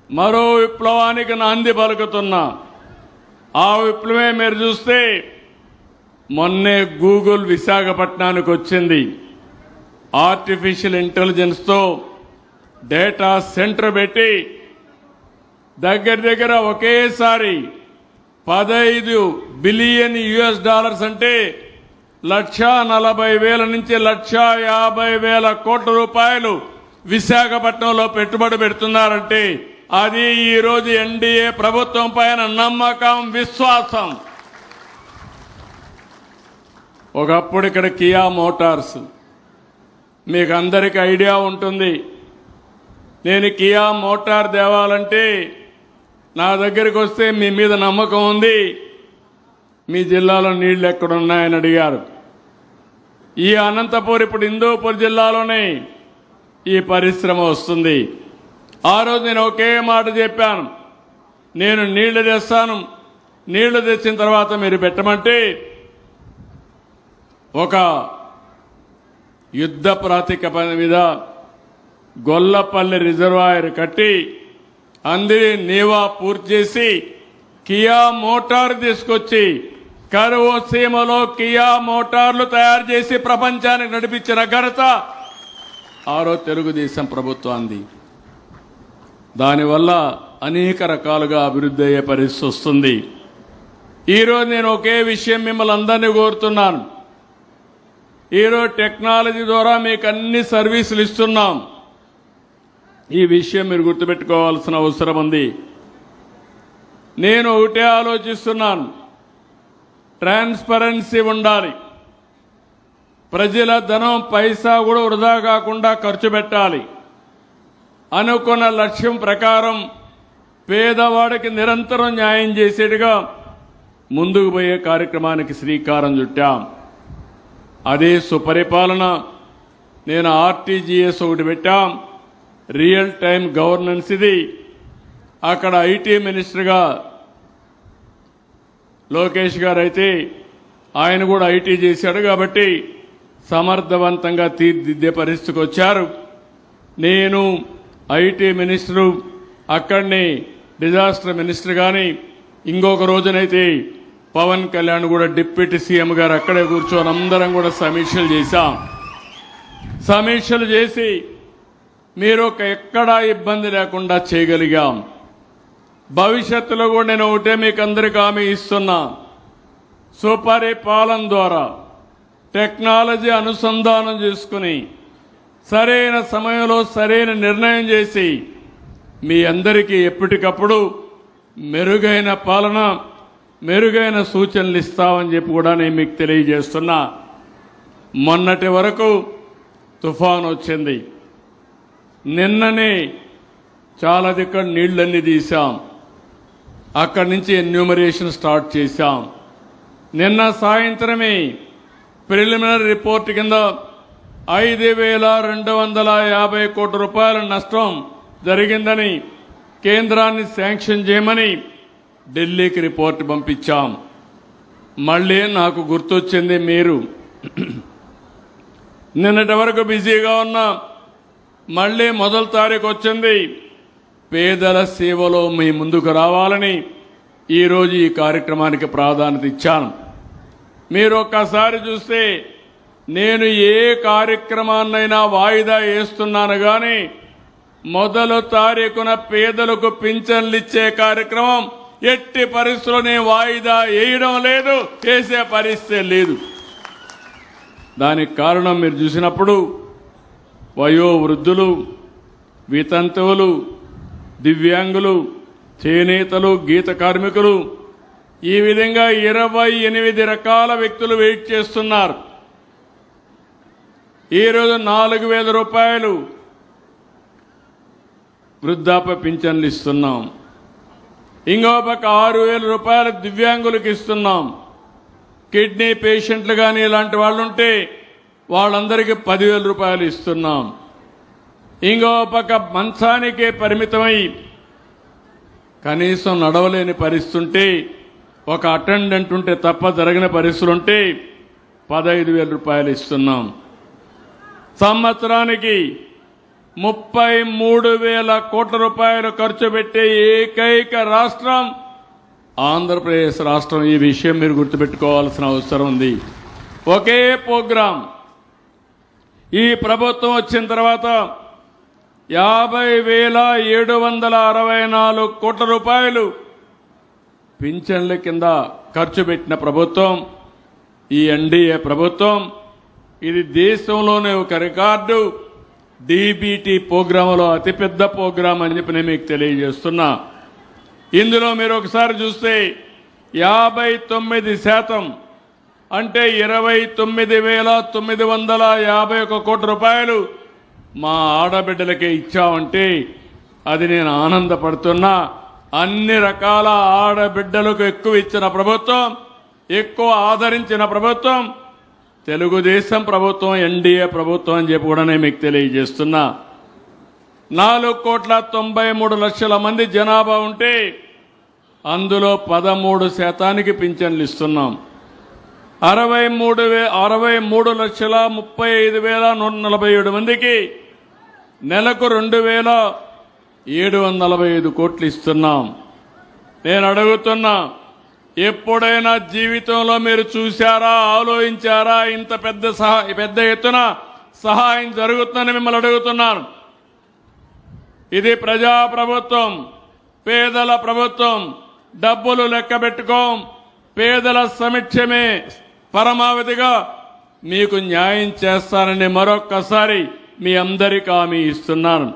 మరో విప్లవానికి నాంది పలుకుతున్నా. ఆ విప్లవమే మీరు చూస్తే మొన్నే గూగుల్ విశాఖపట్నానికి వచ్చింది. ఆర్టిఫిషియల్ ఇంటెలిజెన్స్తో డేటా సెంటర్ పెట్టి దగ్గర ఒకేసారి 15 బిలియన్ US అంటే 1,40,000 నుంచి 1,50,000 కోట్ల రూపాయలు విశాఖపట్నంలో పెట్టుబడి పెడుతున్నారంటే అది ఈరోజు ఎన్డీఏ ప్రభుత్వం పైన నమ్మకం, విశ్వాసం. ఒకప్పుడు ఇక్కడ కియా మోటార్స్, మీకు అందరికీ ఐడియా ఉంటుంది. నేను కియా మోటార్ తేవాలంటే నా దగ్గరికి వస్తే మీ మీద నమ్మకం ఉంది, మీ జిల్లాలో నీళ్లు ఎక్కడున్నాయని అడిగారు. ఈ అనంతపూర్ ఇప్పుడు హిందూపూర్ జిల్లాలోనే ఈ పరిశ్రమ వస్తుంది. ఆ రోజు నేను ఒకే మాట చెప్పాను, నేను నీళ్లు తెస్తాను, నీళ్లు తెచ్చిన తర్వాత మీరు పెట్టమంటే ఒక యుద్ధ ప్రాతిపదిక మీద గొల్లపల్లి రిజర్వాయర్ కట్టి అందరి నీవా పూర్తి చేసి కియా మోటార్ తీసుకొచ్చి కరువు సీమలో కియా మోటార్లు తయారు చేసి ప్రపంచానికి నడిపించిన ఘనత ఆ రోజు తెలుగుదేశం ప్రభుత్వాన్ని. దానివల్ల అనేక రకాలుగా అభివృద్ధి అయ్యే పరిస్థితి వస్తుంది. ఈరోజు నేను ఒకే విషయం మిమ్మల్ని అందరినీ కోరుతున్నాను. ఈరోజు టెక్నాలజీ ద్వారా మీకు అన్ని సర్వీసులు ఇస్తున్నాం. ఈ విషయం మీరు గుర్తుపెట్టుకోవాల్సిన అవసరం ఉంది. నేను ఒకటే ఆలోచిస్తున్నాను, ట్రాన్స్పరెన్సీ ఉండాలి. ప్రజల ధనం పైసా కూడా వృధా కాకుండా ఖర్చు పెట్టాలి. అనుకున్న లక్ష్యం ప్రకారం పేదవాడికి నిరంతరం న్యాయం చేసేట్టుగా ముందుకు పోయే కార్యక్రమానికి శ్రీకారం చుట్టాం. అదే సుపరిపాలన. నేను ఆర్టీజీఎస్ ఒకటి పెట్టాం, రియల్ టైం గవర్నెన్స్. ఇది అక్కడ ఐటీ మినిస్టర్గా లోకేష్ గారు అయితే ఆయన కూడా ఐటీ చేశాడు కాబట్టి సమర్థవంతంగా తీర్చిదిద్దే పరిస్థితికి వచ్చారు. నేను ఐటీ మినిస్టరు, అక్కడిని డిజాస్టర్ మినిస్టర్ కానీ ఇంకొక రోజునైతే పవన్ కళ్యాణ్ కూడా డిప్యూటీ సీఎం గారు అక్కడే కూర్చొని అందరం కూడా సమీక్షలు చేశాం. సమీక్షలు చేసి మీరు ఎక్కడా ఇబ్బంది లేకుండా చేయగలిగాం. భవిష్యత్తులో కూడా నేను ఒకటే మీకు అందరికీ హామీ ఇస్తున్నా, సుపరిపాలన ద్వారా టెక్నాలజీ అనుసంధానం చేసుకుని సరైన సమయంలో సరైన నిర్ణయం చేసి మీ అందరికీ ఎప్పటికప్పుడు మెరుగైన పాలన, మెరుగైన సూచనలు ఇస్తామని చెప్పి కూడా నేను మీకు తెలియజేస్తున్నా. మొన్నటి వరకు తుఫాన్ వచ్చింది, నిన్ననే చాలా దగ్గర నీళ్లన్నీ తీశాం, అక్కడి నుంచి ఎన్యూమరేషన్ స్టార్ట్ చేశాం. నిన్న సాయంత్రమే ప్రిలిమినరీ రిపోర్ట్ కింద 5,250 కోట్ల రూపాయల నష్టం జరిగిందని కేంద్రాన్ని శాంక్షన్ చేయమని ఢిల్లీకి రిపోర్ట్ పంపించాం. మళ్ళీ నాకు గుర్తొచ్చింది, మీరు నిన్నటి వరకు బిజీగా ఉన్నా మళ్ళీ మొదటి తారీఖు వచ్చింది. పేదల సేవలో మీ ముందుకు రావాలని ఈరోజు ఈ కార్యక్రమానికి ప్రాధాన్యత ఇచ్చాను. మీరు ఒక్కసారి చూస్తే నేను ఏ కార్యక్రమాన్నైనా వాయిదా వేస్తున్నాను కానీ మొదటి తారీఖున పేదలకు పింఛన్లు ఇచ్చే కార్యక్రమం ఎట్టి పరిస్థితుల్లో నేను వాయిదా వేయడం లేదు, వేసే పరిస్థితి లేదు. దానికి కారణం మీరు చూసినప్పుడు వయోవృద్ధులు, వితంతువులు, దివ్యాంగులు, చేనేతలు, గీత కార్మికులు, ఈ విధంగా 28 రకాల వ్యక్తులు వెయిట్ చేస్తున్నారు. ఈరోజు 4,000 రూపాయలు వృద్ధాప్య పింఛన్లు ఇస్తున్నాం. ఇంకో పక్క 6,000 రూపాయలు దివ్యాంగులకు ఇస్తున్నాం. కిడ్నీ పేషెంట్లు కానీ ఇలాంటి వాళ్ళు ఉంటే వాళ్ళందరికీ 10,000 రూపాయలు ఇస్తున్నాం. ఇంకో పక్క మంచానికే పరిమితమై కనీసం నడవలేని పరిస్థితి ఉంటే, ఒక అటెండెంట్ ఉంటే తప్ప జరగని పరిస్థితులు ఉంటే 15,000 రూపాయలు ఇస్తున్నాం. సంవత్సరానికి 33,000 కోట్ల రూపాయలు ఖర్చు పెట్టే ఏకైక రాష్ట్రం ఆంధ్రప్రదేశ్ రాష్ట్రం. ఈ విషయం మీరు గుర్తుపెట్టుకోవాల్సిన అవసరం ఉంది. ఒకే ప్రోగ్రాం ఈ ప్రభుత్వం వచ్చిన తర్వాత 50,764 కోట్ల రూపాయలు పింఛన్ల కింద ఖర్చు పెట్టిన ప్రభుత్వం ఈ ఎన్డీఏ ప్రభుత్వం. ఇది దేశంలోనే ఒక రికార్డు. డీబీటీ ప్రోగ్రాంలో అతిపెద్ద ప్రోగ్రాం అని చెప్పి నేను మీకు తెలియజేస్తున్నా. ఇందులో మీరు ఒకసారి చూస్తే 59% అంటే 29,951 కోట్ల రూపాయలు మా ఆడబిడ్డలకే ఇచ్చామంటే అది నేను ఆనందపడుతున్నా. అన్ని రకాల ఆడబిడ్డలకు ఎక్కువ ఇచ్చిన ప్రభుత్వం, ఎక్కువ ఆదరించిన ప్రభుత్వం తెలుగుదేశం ప్రభుత్వం, ఎన్డీఏ ప్రభుత్వం అని చెప్పి కూడా నేను మీకు తెలియజేస్తున్నా. 4,93,00,000 మంది జనాభా ఉంటే అందులో 13% పింఛన్లు ఇస్తున్నాం. 63,35,147 మందికి నెలకు 2,745 కోట్లు ఇస్తున్నాం. నేను అడుగుతున్నా, ఎప్పుడైనా జీవితంలో మీరు చూశారా, ఆలోచించారా ఇంత పెద్ద ఎత్తున సహాయం జరుగుతుందని మిమ్మల్ని అడుగుతున్నాను. ఇది ప్రజా ప్రభుత్వం, పేదల ప్రభుత్వం. డబ్బులు లెక్క పెట్టుకోం. పేదల సమక్షమే పరమావధిగా మీకు న్యాయం చేస్తానని మరొక్కసారి మీ అందరికీ హామీ ఇస్తున్నాను.